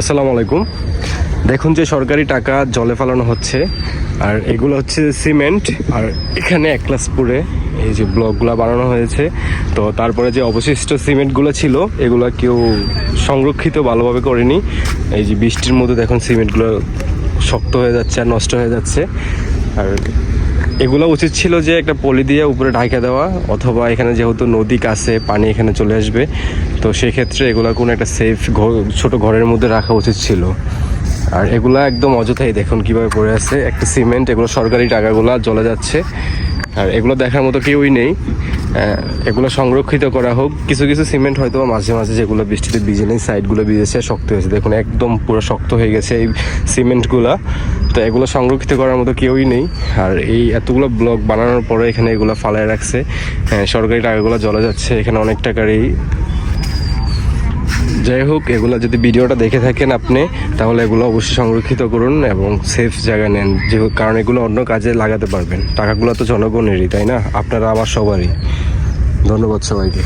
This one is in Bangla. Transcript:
আসসালামু আলাইকুম। দেখুন যে সরকারি টাকা জলে ফেলানো হচ্ছে, আর এগুলো হচ্ছে সিমেন্ট, আর এখানে একলাসপুরে এই যে ব্লকগুলো বানানো হয়েছে। তো তারপরে যে অবশিষ্ট সিমেন্টগুলো ছিল এগুলো কেউ সংরক্ষিত ভালোভাবে করেনি। এই যে বৃষ্টির মধ্যে দেখুন সিমেন্টগুলো শক্ত হয়ে যাচ্ছে আর নষ্ট হয়ে যাচ্ছে। আর এগুলো উচিত ছিল যে একটা পলি দিয়ে উপরে ঢাকা দেওয়া, অথবা এখানে যেহেতু নদী কাছে পানি এখানে চলে আসবে, তো সেক্ষেত্রে এগুলো কোনো একটা সেফ ছোট ঘরের মধ্যে রাখা উচিত ছিল। আর এগুলা একদম অযথাই দেখুন কিভাবে পড়ে আছে একটা সিমেন্ট, এগুলো সরকারি টাকাগুলো জ্বলে যাচ্ছে। আর এগুলো দেখার মতো কেউই নেই। এগুলো সংরক্ষিত করা হোক। কিছু কিছু সিমেন্ট হয়তো মাঝে মাঝে যেগুলো বৃষ্টিতে ভিজে নেই, সাইডগুলো ভিজেছে, শক্ত হয়েছে, দেখুন একদম পুরো শক্ত হয়ে গেছে এই সিমেন্টগুলা। তো এগুলো সংরক্ষিত করার মতো কেউই নেই। আর এই এতগুলো ব্লক বানানোর পরে এখানে এগুলো ফালায় রাখছে। সরকারি টাকাগুলো জ্বলে যাচ্ছে, এখানে অনেক টাকারই। যাই হোক, এগুলো যদি ভিডিওটা দেখে থাকেন আপনি, তাহলে এগুলো অবশ্যই সংরক্ষিত করুন এবং সেফ জায়গায় নেন, কারণ এগুলো অন্য কাজে লাগাতে পারবেন। টাকাগুলো তো জনগণেরই, তাই না? আপনারা আমার সবারই। ধন্যবাদ সবাইকে।